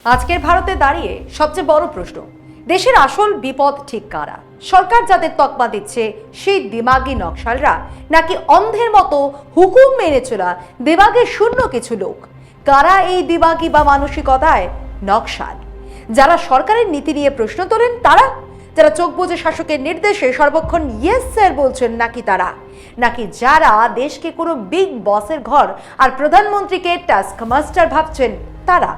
আজকের ভারতে দাঁড়িয়ে সবচেয়ে বড় প্রশ্ন, দেশের আসল বিপদ ঠিক কারা? সরকার যাদের তকমা দিচ্ছে সেই দিমাগি নকশালরা, নাকি অন্ধের মতো হুকুম মেনে চলা দিমাগে শূন্য কিছু লোক? কারা এই দিমাগি বা মানসিকতায় নকশাল? যারা সরকারের নীতি নিয়ে প্রশ্ন তোলেন তারা, যারা চোখ বুজে শাসকের নির্দেশে সর্বক্ষণ ইয়েস স্যার বলছেন নাকি তারা, নাকি যারা দেশকে কোনো বিগ বসের ঘর আর প্রধানমন্ত্রীকে টাস্ক মাস্টার ভাবছেন তারা?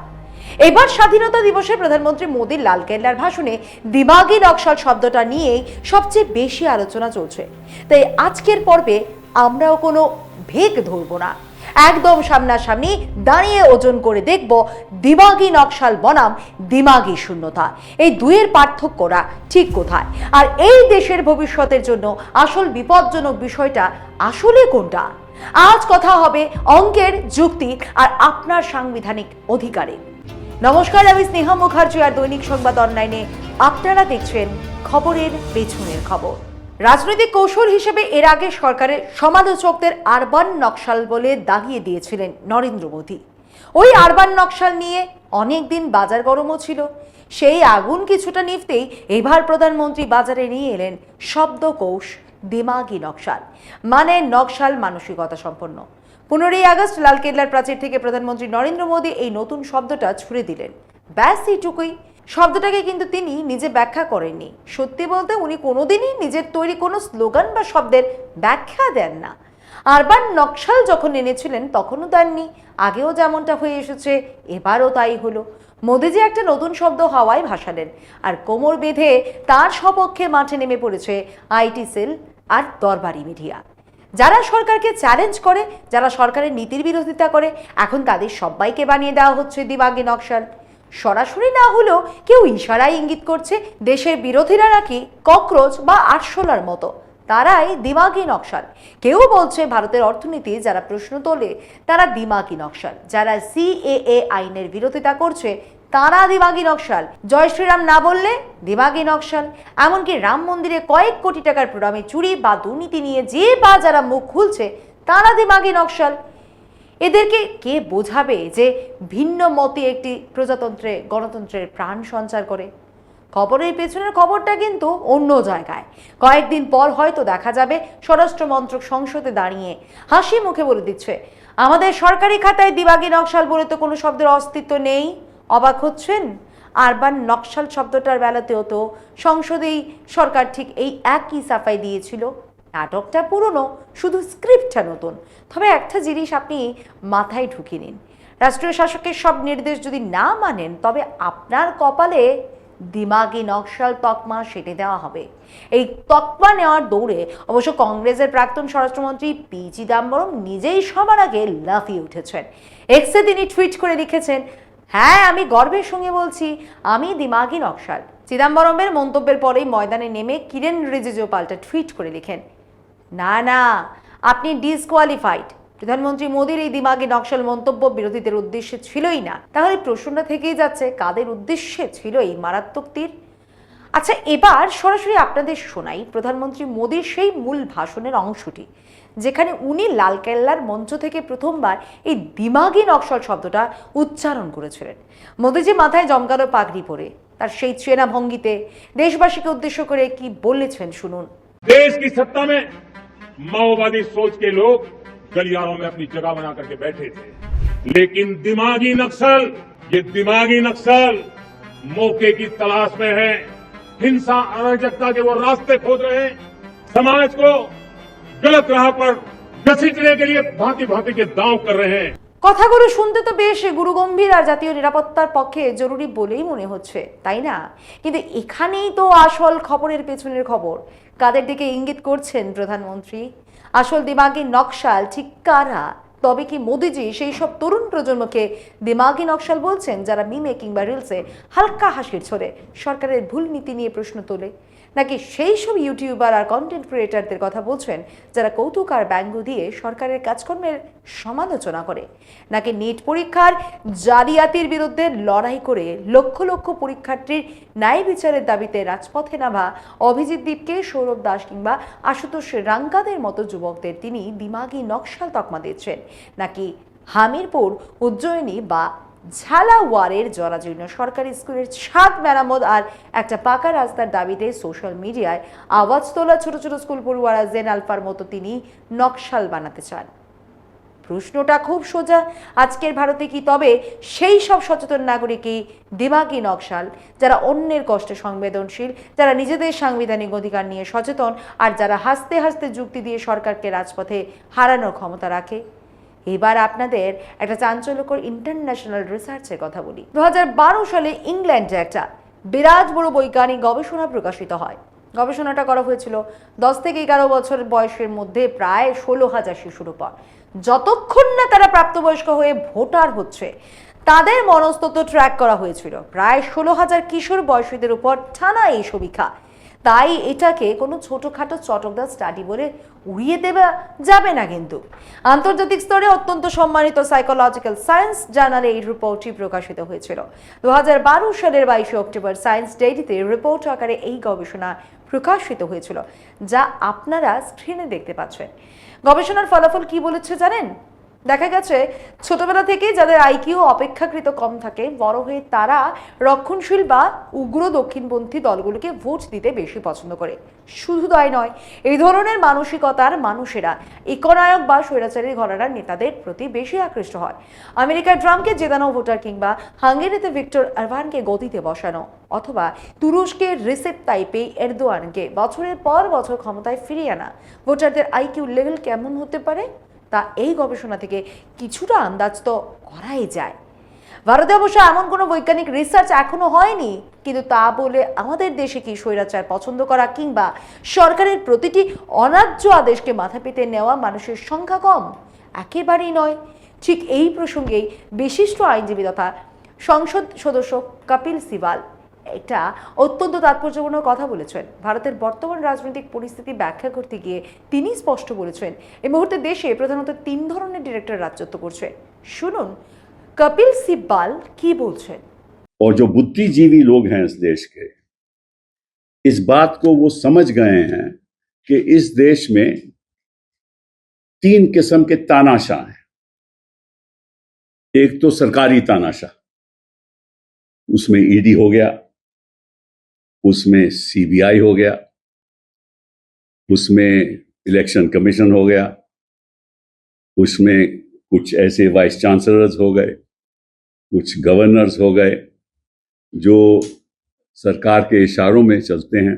এবার স্বাধীনতা দিবসে প্রধানমন্ত্রী মোদীর লালকেল্লার ভাষণে দিমাগি নকশাল শব্দটা নিয়েই সবচেয়ে বেশি আলোচনা চলছে। তাই আজকের পর্বে আমরাও কোনো ভেগ ধরবো না, একদম সামনাসামনি দাঁড়িয়ে ওজন করে দেখব দিমাগি নকশাল বনাম দিমাগি শূন্যতা, এই দুয়ের পার্থক্যরা ঠিক কোথায়, আর এই দেশের ভবিষ্যতের জন্য আসল বিপজ্জনক বিষয়টা আসলে কোনটা। আজ কথা হবে অঙ্কের, যুক্তি আর আপনার সাংবিধানিক অধিকারে। নমস্কার, আমি স্নেহা মুখার্জি আর দৈনিক সংবাদ অনলাইনে আপনারা দেখছেন খবরের পেছনের খবর। রাজনৈতিক কৌশল হিসেবে এর আগে সরকারের সমালোচকদের আরবান নকশাল বলে দাগিয়ে দিয়েছিলেন নরেন্দ্র মোদী। ওই আরবান নকশাল নিয়ে অনেকদিন বাজার গরমও ছিল। সেই আগুন কিছুটা নিভতেই এবার প্রধানমন্ত্রী বাজারে নিয়ে এলেন শব্দকোষ দিমাগি নকশাল, মানে নকশাল মানসিকতা সম্পন্ন। 15ই আগস্ট লালকেল্লার প্রাচীর থেকে প্রধানমন্ত্রী নরেন্দ্র মোদী এই নতুন শব্দটা ছুড়ে দিলেন। ব্যাস এইটুকুই। শব্দটাকে কিন্তু তিনি নিজে ব্যাখ্যা করেননি। সত্যি বলতে উনি কোনোদিনই নিজের তৈরি কোনো স্লোগান বা শব্দের ব্যাখ্যা দেন না। আরবান নকশাল যখন এনেছিলেন তখনও দেননি, আগেও যেমনটা হয়ে এসেছে এবারও তাই হলো। মোদীজি একটা নতুন শব্দ হাওয়ায় ভাসালেন, আর কোমর বেঁধে তার সপক্ষে মাঠে নেমে পড়েছে IT cell R Darbari media. যারা সরকারকে চ্যালেঞ্জ করে, যারা সরকারের নীতির বিরোধিতা করে, এখন তাদের সবাইকে বানিয়ে দেওয়া হচ্ছে দিমাগি নকশাল। সরাসরি না হলেও কেউ ইশারায় ইঙ্গিত করছে দেশের বিরোধীরা নাকি ককরোচ বা আরশোলার মতো, তারাই দিমাগি নকশাল। কেউ বলছে ভারতের অর্থনীতি যারা প্রশ্ন তোলে তারা দিমাগি নকশাল, যারা সিএএ আইনের বিরোধিতা করছে তারা দিমাগি নকশাল, জয় শ্রীরাম না বললে দিমাগি নকশাল, এমনকি রাম মন্দিরে কয়েক কোটি টাকার প্রণামী চুরি বা দুর্নীতি নিয়ে যে বা যারা মুখ খুলছে তারা দিমাগি নকশাল। এদেরকে কে বোঝাবে যে ভিন্ন মতে একটি প্রজাতন্ত্রে গণতন্ত্রের প্রাণ সঞ্চার করে? খবরের পেছনের খবরটা কিন্তু অন্য জায়গায়। কয়েকদিন পর হয়তো দেখা যাবে স্বরাষ্ট্র মন্ত্রক সংসদে দাঁড়িয়ে হাসি মুখে বলে দিচ্ছে, আমাদের সরকারি খাতায় দিমাগি নকশাল বলে তো কোনো শব্দের অস্তিত্ব নেই। অবাক হচ্ছেন? আরবান নকশাল শব্দটার বেলাতেও তো সংসদেই সরকার ঠিক এই একই সাফাই দিয়েছিল। নাটকটা পুরনো, শুধু স্ক্রিপ্টটা নতুন। তবে একটা জিনিস আপনি মাথায় ঢুকিয়ে নিন, রাষ্ট্রীয় শাসকের সব নির্দেশ যদি না মানেন তবে আপনার কপালে দিমাগি নকশাল তকমা সেটে দেওয়া হবে। এই তকমা নেওয়ার দৌড়ে অবশ্য কংগ্রেসের প্রাক্তন স্বরাষ্ট্রমন্ত্রী পি চিদাম্বরম নিজেই সবার আগে লাফিয়ে উঠেছেন। এক্সে তিনি টুইট করে লিখেছেন, হ্যাঁ আমি গর্বের সঙ্গে বলছি আমি দিমাগি নকশাল। চিদাম্বরমের মন্তব্যের পরেই ময়দানে নেমে কিরেন রিজিজু পাল্টা টুইট করে লিখেন, না না আপনি ডিসকোয়ালিফাইড। প্রধানমন্ত্রী মোদীর এই দিমাগি নকশাল মন্তব্য বিরোধীদের উদ্দেশ্যে ছিলই না। তাহলে প্রশ্নটা থেকেই যাচ্ছে, কাদের উদ্দেশ্যে ছিল এই মারাত্মক তীর? আচ্ছা, এবার সরাসরি আপনাদের শোনাই প্রধানমন্ত্রী মোদীর সেই মূল ভাষণের অংশটি, যেখানে উনি লালকেল্লার মঞ্চ থেকে প্রথমবার এই দিমাগি নকশাল শব্দটা উচ্চারণ করেছিলেন। মোদীজি মাথায় জমকালো পাগড়ি পরে তার সেই চেনা ভঙ্গিতে দেশবাসীকে উদ্দেশ্য করে কি বলেছেন শুনুন। देश की सत्ता में माओवादी सोच के लोग गलियारों में अपनी जगह बना करके बैठे थे, लेकिन दिमागी नक्सल मौके की तलाश में है। हिंसा अराजकता के वो रास्ते खोज रहे हैं, समाज को गलत राह पर घसीटने के लिए भांति भांति के दांव कर रहे हैं। কথাগুলো শুনতে তো বেশ গুরুগম্ভীর আর জাতীয় নিরাপত্তার পক্ষে জরুরি বলেই মনে হচ্ছে, তাই না? কিন্তু এখানেই তো আসল খবরের পেছনের খবর। কাদের দিকে ইঙ্গিত করছেন প্রধানমন্ত্রী? আসল দিমাগি নকশাল ঠিক কারা? তবে কি মোদিজি সেই সব তরুণ প্রজন্মকে দিমাগি নকশাল বলছেন যারা মিমে কিংবা রিলসে হালকা হাসির ছড়ে সরকারের ভুল নীতি নিয়ে প্রশ্ন তোলে? নাকি সেই সব ইউটিউবার আর কন্টেন্ট ক্রিয়েটারদের কথা বলছেন যারা কৌতুক আর ব্যঙ্গ দিয়ে সরকারের কাজকর্মের সমালোচনা করে? নাকি নিট পরীক্ষার জালিয়াতির বিরুদ্ধে লড়াই করে লক্ষ লক্ষ পরীক্ষার্থীর ন্যায় বিচারের দাবিতে রাজপথে নামা অভিজিৎ দীপকে, সৌরভ দাস কিংবা আশুতোষ রাঙ্কাদের মতো যুবকদের তিনি দিমাগি নকশাল তকমা দিচ্ছেন? নাকি হামিরপুর, উজ্জয়িনী বা ঝালাওয়ারের জরাজীর্ণ সরকারি স্কুলের ছাদ মেরামত আর একটা পাকা রাস্তার দাবিতে সোশ্যাল মিডিয়ায় আওয়াজ তোলা ছোট ছোট স্কুল পড়ুয়ারা জেন আলফার মতো তিনি নকশাল বানাতে চান। প্রশ্নটা খুব সোজা, আজকের ভারতে কি তবে সেই সব সচেতন নাগরিকই দিমাগি নকশাল, যারা অন্যের কষ্টে সংবেদনশীল, যারা নিজেদের সাংবিধানিক অধিকার নিয়ে সচেতন, আর যারা হাসতে হাসতে যুক্তি দিয়ে সরকারকে রাজপথে হারানোর ক্ষমতা রাখে? এবার আপনাদের একটা চাঞ্চল্যকর ইন্টারন্যাশনাল রিসার্চের কথা বলি। 2012 সালে ইংল্যান্ডে একটা বিরাট বড় বৈজ্ঞানিক গবেষণা প্রকাশিত হয়। গবেষণাটা করা হয়েছিল 10 থেকে 11 বছর বয়সের মধ্যে প্রায় 16,000 শিশুর উপর। যতক্ষণ না তারা প্রাপ্তবয়স্ক হয়ে ভোটার হচ্ছে তাদের মনস্তত্ত্ব ট্র্যাক করা হয়েছিল প্রায় 16,000 কিশোর বয়সীদের উপর টানা এই সমীক্ষা। তাই এটাকে কোনো ছোটখাটো চটকদার স্টাডি বলে উড়িয়ে দেওয়া যাবে না। কিন্তু আন্তর্জাতিক স্তরে অত্যন্ত সম্মানিত সাইকোলজিক্যাল সায়েন্স জার্নালে এই রিপোর্টটি প্রকাশিত হয়েছিল। 2012 সালের 22 অক্টোবর সায়েন্স ডেইলিতে রিপোর্ট আকারে এই গবেষণা প্রকাশিত হয়েছিল, যা আপনারা স্ক্রিনে দেখতে পাচ্ছেন। গবেষণার ফলাফল কি বলেছে জানেন? দেখা গেছে ছোটবেলা থেকে যাদের আইকিউ অপেক্ষাকৃত কম থাকে, বড় হয়ে তারা রক্ষণশীল বা উগ্র দক্ষিণপন্থী দলগুলোকে ভোট দিতে বেশি পছন্দ করে। শুধু তাই নয়, এই ধরনের মানসিকতার মানুষেরা একনায়ক বা স্বৈরাচারী ঘরানার নেতাদের প্রতি বেশি আকৃষ্ট হয়। আমেরিকার ট্রাম্পকে জেতানো ভোটার, কিংবা হাঙ্গেরিতে ভিক্টর অরবানকে গদিতে বসানো, অথবা তুরস্কের রিসেপ তাইপে এরদোয়ানকে বছরের পর বছর ক্ষমতায় ফিরিয়ে আনা ভোটারদের আইকিউ লেভেল কেমন হতে পারে তা এই গবেষণা থেকে কিছুটা আন্দাজ তো করাই যায়। ভারতে অবশ্য এমন কোনো বৈজ্ঞানিক রিসার্চ এখনো হয়নি, কিন্তু তা বলে আমাদের দেশে কি স্বৈরাচার পছন্দ করা কিংবা সরকারের প্রতিটি অন্যায্য আদেশকে মাথা পেতে নেওয়া মানুষের সংখ্যা কম? একেবারেই নয়। ঠিক এই প্রসঙ্গেই বিশিষ্ট আইনজীবী তথা সংসদ সদস্য কপিল সিবাল একটা অত্যন্ত তাৎপর্যপূর্ণ কথা বলেছেন। ভারতের বর্তমান রাজনৈতিক পরিস্থিতি ব্যাখ্যা করতে গিয়ে তিনি স্পষ্ট বলেছেন, এই মুহূর্তে দেশে প্রধানত 3 ধরনের ডিরেক্টর রাজত্ব করছে। শুনুন कपिल सिब्बाल की बोलছেন। और जो बुद्धिजीवी लोग हैं इस देश के, इस बात को वो समझ गए हैं कि इस देश में 3 किस्म के तानाशाह हैं। एक तो सरकारी तानाशाह, उसमें ईडी हो गया, उसमें सीबीआई हो गया, उसमें इलेक्शन कमीशन हो गया, उसमें कुछ ऐसे वाइस चांसलर्स हो गए, कुछ गवर्नर्स हो गए जो सरकार के इशारों में चलते हैं।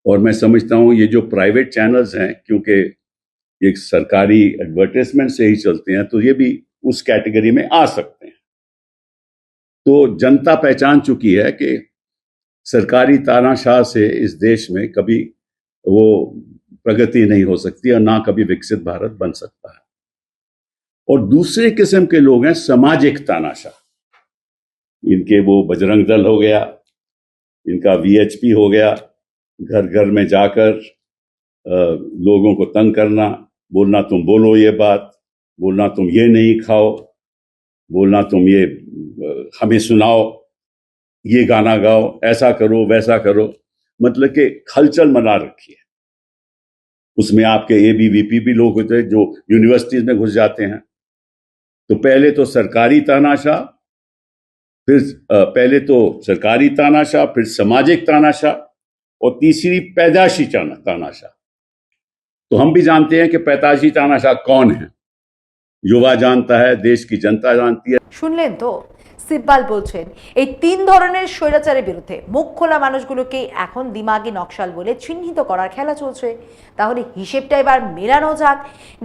और मैं समझता हूं ये जो प्राइवेट चैनल्स हैं, क्योंकि एक सरकारी एडवर्टाइजमेंट से ही चलते हैं, तो ये भी उस कैटेगरी में आ सकते हैं। तो जनता पहचान चुकी है कि सरकारी तानाशाह से इस देश में कभी वो प्रगति नहीं हो सकती और ना कभी विकसित भारत बन सकता है। और दूसरे किस्म के लोग हैं सामाजिक तानाशाह। इनके वो बजरंग दल हो गया, इनका वीएचपी हो गया, घर घर में जाकर लोगों को तंग करना, बोलना तुम बोलो ये बात, बोलना तुम ये नहीं खाओ, बोलना तुम ये हमें सुनाओ, ये गाना गाओ, ऐसा करो वैसा करो, मतलब कि हलचल मना रखी है। उसमें आपके एबीवीपी भी लोग होते हैं जो यूनिवर्सिटीज में घुस जाते हैं। तो पहले तो सरकारी तानाशाह, फिर सामाजिक तानाशाह, और तीसरी पैदाशी तानाशाह। तो हम भी जानते हैं कि पैदाशी तानाशाह कौन है। युवा जानता है, देश की जनता जानती है। শুনলেন তো, সিব্বাল বলছেন এই 3 ধরনের স্বৈরাচারের বিরুদ্ধে মুখ খোলা মানুষগুলোকে এখন দিমাগি নকশাল বলে চিহ্নিত করার খেলা চলছে। তাহলে হিসেবটা এবার মেলানো যাক।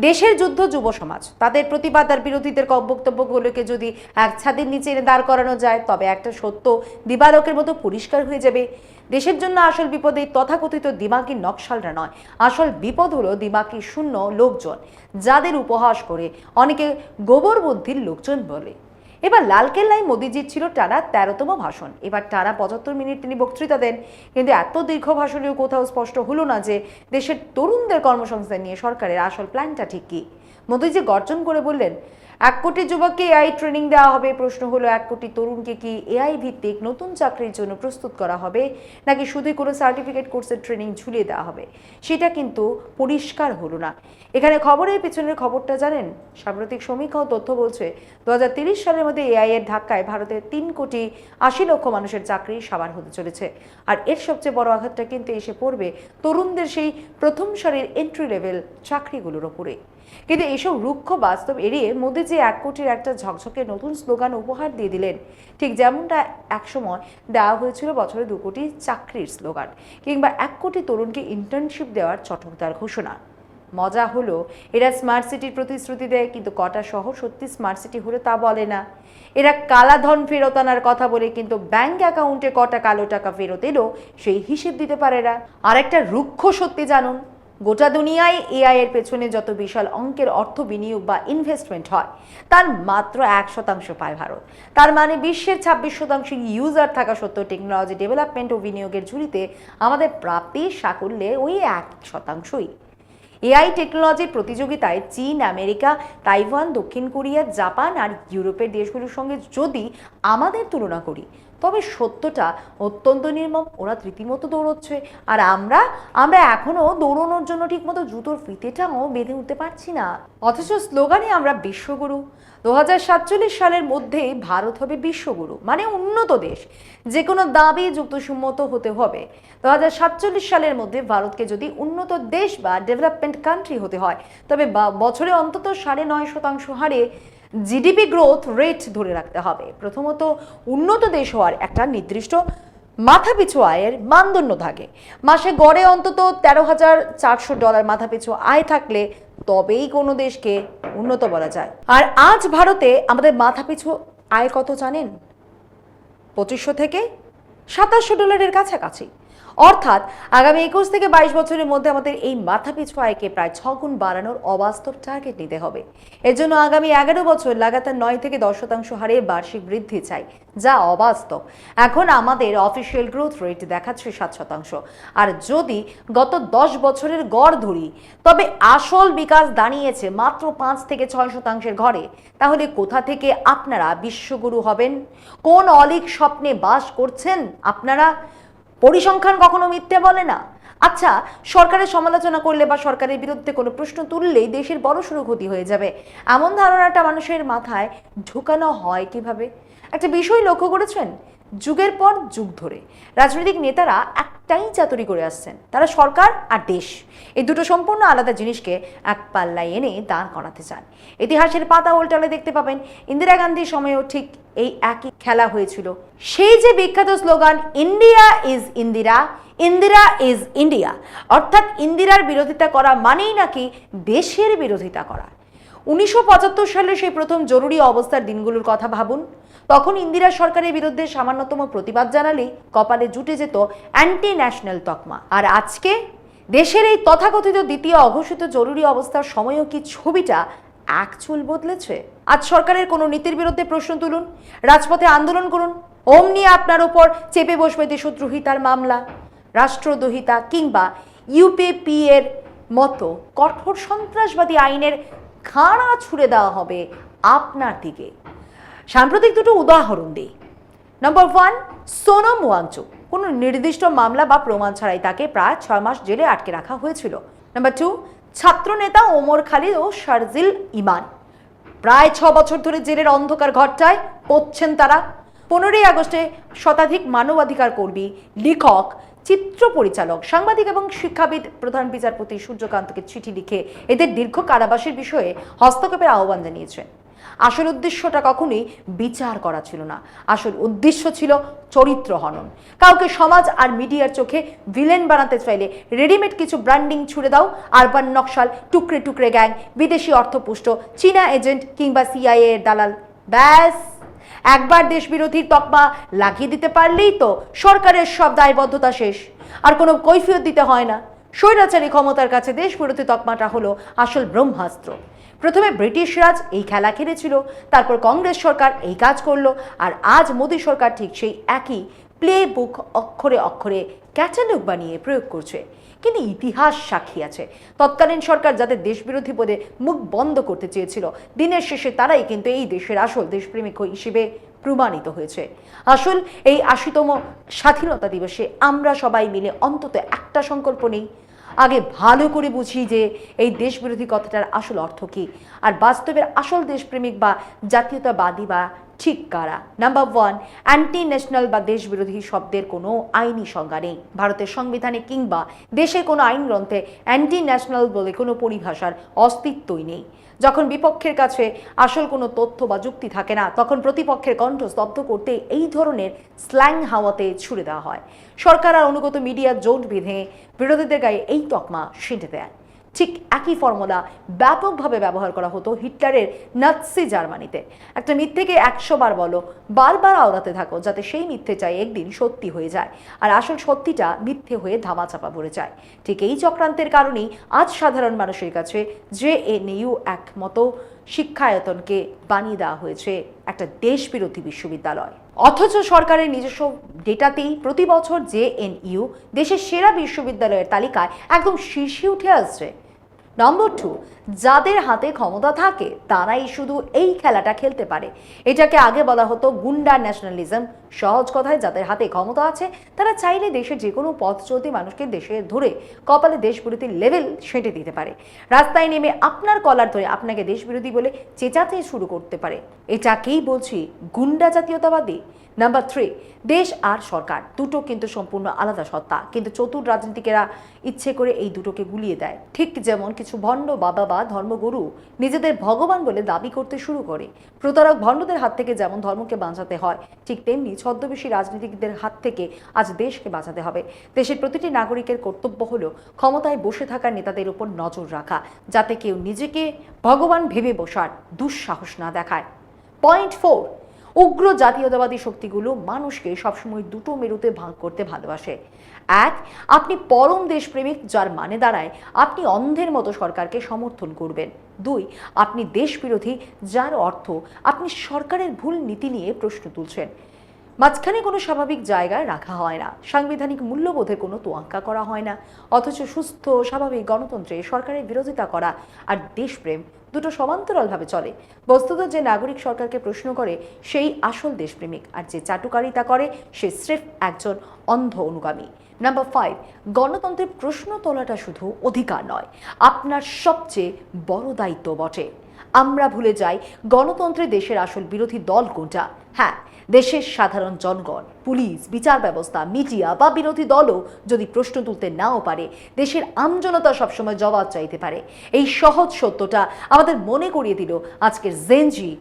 দেশের যুদ্ধ যুব সমাজ, তাদের প্রতিবাদ আর বিরোধীদের বক্তব্যগুলোকে যদি এক ছাদের নিচে এনে দাঁড় করানো যায়, তবে একটা সত্য দিবালোকের মতো পরিষ্কার হয়ে যাবে। দেশের জন্য আসল বিপদ এই তথাকথিত দিমাগি নকশালরা নয়, আসল বিপদ হলো দিমাগি শূন্য লোকজন, যাদের উপহাস করে অনেকে গোবর বুদ্ধির লোকজন বলে। এবার লালকেল্লায় মোদিজির ছিল টানা 13তম ভাষণ। এবার টানা 75 মিনিট তিনি বক্তৃতা দেন, কিন্তু এত দীর্ঘ ভাষণেও কোথাও স্পষ্ট হলো না যে দেশের তরুণদের কর্মসংস্থান নিয়ে সরকারের আসল প্ল্যানটা ঠিক কি। মোদিজি গর্জন করে বললেন, 1 কোটি যুবককে এআই ট্রেনিং দেওয়া হবে। প্রশ্ন হলো 1 কোটি তরুণকে কি এআই ভিত্তিক নতুন চাকরির জন্য প্রস্তুত করা হবে নাকি শুধুই কোনো সার্টিফিকেট কোর্সের ট্রেনিং ঝুলিয়ে দেওয়া হবে, সেটা কিন্তু পরিষ্কার হলো না। এখানে খবরের পিছনের খবরটা জানেন? সাম্প্রতিক সমীক্ষা ও তথ্য বলছে 2030 সালের মধ্যে এআই এর ধাক্কায় ভারতের 3,80,00,000 মানুষের চাকরি সাবার হতে চলেছে। আর এর সবচেয়ে বড় আঘাতটা কিন্তু এসে পড়বে তরুণদের সেই প্রথম সারির এন্ট্রি লেভেল চাকরিগুলোর ওপরে। কিন্তু এইসব রুক্ষ বাস্তব এড়িয়ে মোদি যে 1 কোটির একটা ঝকঝকে নতুন স্লোগান উপহার দিয়ে দিলেন, ঠিক যেমনটা একসময় দেওয়া হয়েছিল বছরে 2 কোটি চাকরির স্লোগান কিংবা 1 কোটি তরুণকে ইন্টার্নশিপ দেওয়ার চটকদার ঘোষণা। মজা হলো এরা স্মার্ট সিটির প্রতিশ্রুতি দেয়, কিন্তু কটা শহর সত্যি স্মার্ট সিটি হলো তা বলে না। এরা কালাধন ফেরত আনার কথা বলে কিন্তু ব্যাংক অ্যাকাউন্টে কটা কালো টাকা ফেরত এলো সেই হিসেব দিতে পারে না। আর একটা রুক্ষ সত্যি জানুন, গোটা দুনিয়ায় এআই এর পেছনে যত বিশাল অঙ্কের অর্থ বিনিয়োগ বা ইনভেস্টমেন্ট হয় তার মাত্র 1% পায় ভারত। তার মানে বিশ্বের 26% ইউজার থাকা সত্ত্বেও টেকনোলজি ডেভেলপমেন্ট ও বিনিয়োগের ঝুলিতে আমাদের প্রাপ্তির সাকল্যে ওই 1%ই। এআই টেকনোলজির প্রতিযোগিতায় চীন, আমেরিকা, তাইওয়ান, দক্ষিণ কোরিয়া, জাপান আর ইউরোপের দেশগুলোর সঙ্গে যদি আমাদের তুলনা করি তবে সত্যটা অত্যন্ত নির্মম। ওরা রীতিমতো দৌড়চ্ছে আর আমরা এখনো দৌড়ানোর জন্য ঠিকমতো জুতোর ফিতেটাও বেঁধে উঠতে পারছি না। অথচ স্লোগানে আমরা বিশ্বগুরু। 2047 সালের মধ্যেই ভারত হবে বিশ্বগুরু, মানে উন্নত দেশ। যে কোনো দাবি যুক্তিসম্মত হতে হবে। 2047 সালের মধ্যে ভারতকে যদি উন্নত দেশ বা ডেভেলপমেন্ট কান্ট্রি হতে হয় তবে বছরে অন্তত 9.5% হারে জিডিপি গ্রোথ রেট ধরে রাখতে হবে। প্রথমত, উন্নত দেশ হওয়ার একটা নির্দিষ্ট মাথাপিছু আয়ের মানদণ্ড থাকে। মাসে গড়ে অন্তত $13,400 মাথাপিছু আয় থাকলে তবেই কোনো দেশকে উন্নত বলা যায়। আর আজ ভারতে আমাদের মাথাপিছু আয় কত জানেন? $2,500 থেকে $2,700 কাছাকাছি। অর্থাৎ আগামী 21 থেকে 22 বছরের মধ্যে আমাদের এই মাথাপিছু আয়কে প্রায় 6 গুণ বাড়ানোর অবাস্তব টার্গেট নিতে হবে। এর জন্য আগামী 11 বছর লাগাতার 9 থেকে 10% হারে বার্ষিক বৃদ্ধি চাই, যা অবাস্তব। এখন আমাদের অফিসিয়াল গ্রোথ রেট দেখাচ্ছে 7%। আর যদি গত 10 বছরের গড় ধরি তবে আসল বিকাশ দাঁড়িয়েছে মাত্র 5 থেকে 6% ঘরে। তাহলে কোথা থেকে আপনারা বিশ্বগুরু হবেন? কোন অলীক স্বপ্নে বাস করছেন আপনারা? পরিসংখ্যান কখনো মিথ্যে বলে না। আচ্ছা, সরকারের সমালোচনা করলে বা সরকারের বিরুদ্ধে কোনো প্রশ্ন তুললেই দেশের বড়সড় ক্ষতি হয়ে যাবে, এমন ধারণাটা মানুষের মাথায় ঢোকানো হয় কিভাবে? একটা বিষয় লক্ষ্য করেছেন? যুগের পর যুগ ধরে রাজনৈতিক নেতারা একটাই চাতুরি করে আসছেন, তারা সরকার আর দেশ এই দুটো সম্পূর্ণ আলাদা জিনিসকে এক পাল্লায় এনে দাঁড় করাতে চান। ইতিহাসের পাতা উল্টালে দেখতে পাবেন ইন্দিরা গান্ধীর সময়ও ঠিক এই একই খেলা হয়েছিল। সেই যে বিখ্যাত slogan India is Indira, Indira is India, অর্থাৎ ইন্দিরার বিরোধিতা করা মানেই নাকি দেশের বিরোধিতা করা। 1975 সালে সেই প্রথম জরুরি অবস্থার দিনগুলোর কথা ভাবুন। তখন ইন্দিরা সরকারের বিরুদ্ধে সামান্যতম প্রতিবাদ জানালেই কপালে জুটে যেত অ্যান্টি ন্যাশনাল তকমা। আর আজকে দেশের এই তথাকথিত দ্বিতীয় অঘোষিত জরুরি অবস্থার সময়ও কি ছবিটা এক চুল বদলেছে? আজ সরকারের কোনো নীতির বিরুদ্ধে প্রশ্ন তুলুন, রাজপথে আন্দোলন করুন, অমনি আপনার উপর চেপে বসবে দেশদ্রোহিতার মামলা, রাষ্ট্রদ্রোহিতা কিংবা ইউপিপি এর মতো কঠোর সন্ত্রাসবাদী আইনের খাড়া ছুড়ে দেওয়া হবে আপনার দিকে। সাম্প্রতিক দুটো উদাহরণ দিই। নম্বর 1, সোনম ওয়াংচুক। কোনো নির্দিষ্ট মামলা বা প্রমাণ ছাড়াই তাকে প্রায় 6 মাস জেলে আটকে রাখা হয়েছিল। নম্বর 2, ছাত্রনেতা ওমর খালিদ ও শারজিল ইমান। প্রায় 6 বছর ধরে জেলের অন্ধকার ঘরটায় পড়ছেন তারা। 15ই আগস্টে শতাধিক মানবাধিকার কর্মী, লেখক, চিত্র পরিচালক, সাংবাদিক এবং শিক্ষাবিদ প্রধান বিচারপতি সূর্যকান্তকে চিঠি লিখে এদের দীর্ঘ কারাবাসের বিষয়ে হস্তক্ষেপের আহ্বান জানিয়েছেন। আসল উদ্দেশ্যটা কখনোই বিচার করা ছিল না, আসল উদ্দেশ্য ছিল চরিত্র হনন। কাউকে সমাজ আর মিডিয়ার চোখে ভিলেন বানাতে চাইলে রেডিমেড কিছু ব্র্যান্ডিং ছুড়ে দাও, আরবান নকশাল, টুকরে টুকরে গ্যাং, বিদেশি অর্থপুষ্ট, চীনা এজেন্ট কিংবা সিআইএ এর দালাল, ব্যাস একবার দেশ বিরোধীর তকমা লাগিয়ে দিতে পারলেই তো সরকারের সব দায়বদ্ধতা শেষ, আর কোনো কৈফিয়ত দিতে হয় না। স্বৈরাচারী ক্ষমতার কাছে দেশ বিরোধী তকমাটা হলো আসল ব্রহ্মাস্ত্র। প্রথমে ব্রিটিশ রাজ এই খেলা খেলেছিল, তারপর কংগ্রেস সরকার এই কাজ করলো, আর আজ মোদী সরকার ঠিক সেই একই প্লে বুক অক্ষরে অক্ষরে ক্যাটালগ বানিয়ে প্রয়োগ করছে। কিন্তু ইতিহাস সাক্ষী আছে, তৎকালীন সরকার যাদের দেশবিরোধী বলে মুখ বন্ধ করতে চেয়েছিল, দিনের শেষে তারাই কিন্তু এই দেশের আসল দেশপ্রেমিক হিসেবে প্রমাণিত হয়েছে। আসল এই ৮০তম স্বাধীনতা দিবসে আমরা সবাই মিলে অন্তত একটা সংকল্প নেই, আগে ভালো করে বুঝি যে এই দেশবিরোধী কথাটার আসল অর্থ কী, আর বাস্তবের আসল দেশপ্রেমিক বা জাতীয়তাবাদী বা ঠিক কারা। নাম্বার 1, অ্যান্টি ন্যাশনাল বা দেশবিরোধী শব্দের কোনো আইনি সংজ্ঞা নেই। ভারতের সংবিধানে কিংবা দেশের কোনো আইন গ্রন্থে অ্যান্টি ন্যাশনাল বলে কোনো পরিভাষার অস্তিত্বই নেই। যখন বিপক্ষের কাছে আসল কোনো তথ্য বা যুক্তি থাকে না, তখন প্রতিপক্ষের কণ্ঠ স্তব্ধ করতে এই ধরনের স্ল্যাং হাওয়াতে ছুড়ে দেওয়া হয়। সরকার আর অনুগত মিডিয়া জোট বেঁধে বিরোধীদের গায়ে এই তকমা সেঁটে দেয়। ঠিক একই ফর্মুলা ব্যাপকভাবে ব্যবহার করা হতো হিটলারের নাৎসি জার্মানিতে। একটা মিথ্যেকে 100 বার বলো, বারবার আওড়াতে থাকো, যাতে সেই মিথ্যে চাই একদিন সত্যি হয়ে যায়, আর আসল সত্যিটা মিথ্যে হয়ে ধামাচাপা পড়ে যায়। ঠিক এই চক্রান্তের কারণেই আজ সাধারণ মানুষের কাছে JNU মতো শিক্ষায়তনকে বানিয়ে দেওয়া হয়েছে একটা দেশবিরোধী বিশ্ববিদ্যালয়। অথচ সরকারের নিজস্ব ডেটাতেই প্রতি বছর JNU দেশের সেরা বিশ্ববিদ্যালয়ের তালিকায় একদম শীর্ষে উঠে আসছে। নম্বর 2, যাদের হাতে ক্ষমতা থাকে তারাই শুধু এই খেলাটা খেলতে পারে। এটাকে আগে বলা হতো গুন্ডা ন্যাশনালিজম। সহজ কথায়, যাদের হাতে ক্ষমতা আছে তারা চাইলে দেশের যে কোনো পথ চলতি মানুষকে দেশে ধরে কপালে দেশবিরোধী লেভেল সেঁটে দিতে পারে। রাস্তায় নেমে আপনার কলার ধরে আপনাকে দেশবিরোধী বলে চেঁচাতে শুরু করতে পারে। এটাকেই বলছি গুন্ডা জাতীয়তাবাদী। নাম্বার 3, দেশ আর সরকার দুটো কিন্তু সম্পূর্ণ আলাদা সত্তা, কিন্তু চতুর রাজনীতিকেরা ইচ্ছে করে এই দুটোকে গুলিয়ে দেয়। ঠিক যেমন কিছু ভণ্ড বাবা বা ধর্মগুরু নিজেদের ভগবান বলে দাবি করতে শুরু করে। প্রতারক ভণ্ডদের হাত থেকে যেমন ধর্মকে বাঁচাতে হয়, ঠিক তেমনি ছদ্মবেশী রাজনীতিকদের হাত থেকে আজ দেশকে বাঁচাতে হবে। দেশের প্রতিটি নাগরিকের কর্তব্য হলো ক্ষমতায় বসে থাকা নেতাদের উপর নজর রাখা, যাতে কেউ নিজেকে ভগবান ভেবে বসার দুঃসাহস না দেখায়। পয়েন্ট 4, উগ্র জাতীয়তাবাদী শক্তিগুলো মানুষকে সবসময় দুটো মেরুতে ভাগ করতে ভালোবাসে। 1, আপনি পরম দেশপ্রেমিক, যার মানে দাঁড়ায় আপনি অন্ধের মতো সরকারকে সমর্থন করবেন। 2, আপনি দেশবিরোধী, যার অর্থ আপনি সরকারের ভুল নীতি নিয়ে প্রশ্ন তুলছেন। মাঝখানে কোনো স্বাভাবিক জায়গায় রাখা হয় না, সাংবিধানিক মূল্যবোধের কোনো তোয়াক্কা করা হয় না। অথচ সুস্থ স্বাভাবিক গণতন্ত্রে সরকারের বিরোধিতা করা আর দেশপ্রেম দুটো সমান্তরালভাবে চলে। বস্তুত যে নাগরিক সরকারকে প্রশ্ন করে সেই আসল দেশপ্রেমিক, আর যে চাটুকারিতা করে সে স্রেফ একজন অন্ধ অনুগামী। নাম্বার 5, গণতন্ত্রের প্রশ্ন তোলাটা শুধু অধিকার নয়, আপনার সবচেয়ে বড় দায়িত্ব বটে। আমরা ভুলে যাই গণতন্ত্রে দেশের আসল বিরোধী দল কোনটা। হ্যাঁ, দেশের সাধারণ জনগণ, পুলিশ, বিচার ব্যবস্থা, মিডিয়া বা বিরোধী দলও যদি প্রশ্ন তুলতে নাও পারে, দেশের আমজনতা সবসময় জবাব চাইতে পারে। এই সহজ সত্যটা আমাদের মনে করিয়ে দিল আজকের জেনজি।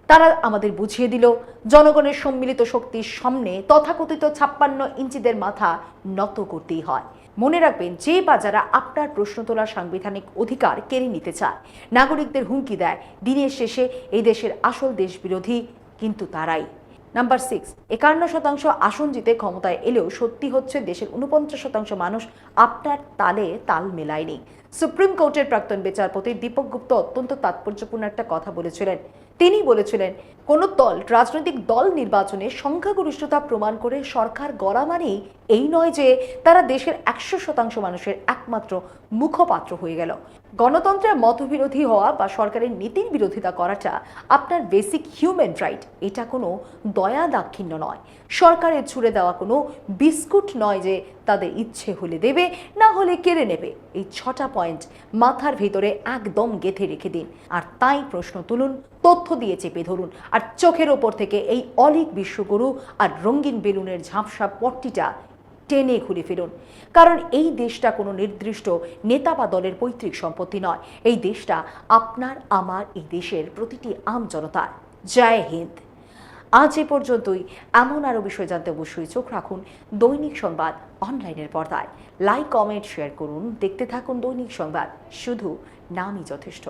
তারা আমাদের বুঝিয়ে দিল জনগণের সম্মিলিত শক্তির সামনে তথাকথিত 56 ইঞ্চিদের মাথা নত করতেই হয়। মনে রাখবেন, যে বা যারা আপনার প্রশ্ন তোলার সাংবিধানিক অধিকার কেড়ে নিতে চায়, নাগরিকদের হুমকি দেয়, দিনের শেষে এই দেশের আসল দেশবিরোধী কিন্তু তারাই। নাম্বার 6, 51% আসন জিতে ক্ষমতায় এলেও সত্যি হচ্ছে দেশের 49% মানুষ আপনার তালে তাল মেলায়নি। সুপ্রিম কোর্টের প্রাক্তন বিচারপতি দীপক গুপ্তা অত্যন্ত তাৎপর্যপূর্ণ একটা কথা বলেছিলেন। তিনি বলেছিলেন, কোনো দল রাজনৈতিক দল নির্বাচনে সংখ্যাগরিষ্ঠতা প্রমাণ করে সরকার গড়া মানেই এই নয় যে তারা দেশের 100% মানুষের একমাত্র মুখপাত্র হয়ে গেল। গণতন্ত্রের মতবিরোধী হওয়া বা সরকারের নীতির বিরোধিতা করাটা আপনার বেসিক হিউম্যান রাইট। এটা কোনো দয়া দাক্ষিণ্য নয়, সরকারের ছুড়ে দেওয়া কোনো বিস্কুট নয় যে তাদের ইচ্ছে হলে দেবে, না হলে কেড়ে নেবে। এই 6টা পয়েন্ট মাথার ভিতরে একদম গেঁথে রেখে দিন, আর তাই প্রশ্ন তুলুন, তথ্য দিয়ে চেপে ধরুন, আর চোখের ওপর থেকে এই অলীক বিশ্বগুরু আর রঙিন বেলুনের ঝাপসা পট্টিটা টেনে ঘুরে ফিরুন। কারণ এই দেশটা কোনো নির্দিষ্ট নেতা বা দলের পৈতৃক সম্পত্তি নয়, এই দেশটা আপনার, আমার, এই দেশের প্রতিটি আম জনতার। জয় হিন্দ। আজ এ পর্যন্তই। এমন আরও বিষয় জানতে অবশ্যই চোখ রাখুন দৈনিক সংবাদ অনলাইনের পর্দায়। লাইক, কমেন্ট, শেয়ার করুন। দেখতে থাকুন দৈনিক সংবাদ, শুধু নামই যথেষ্ট।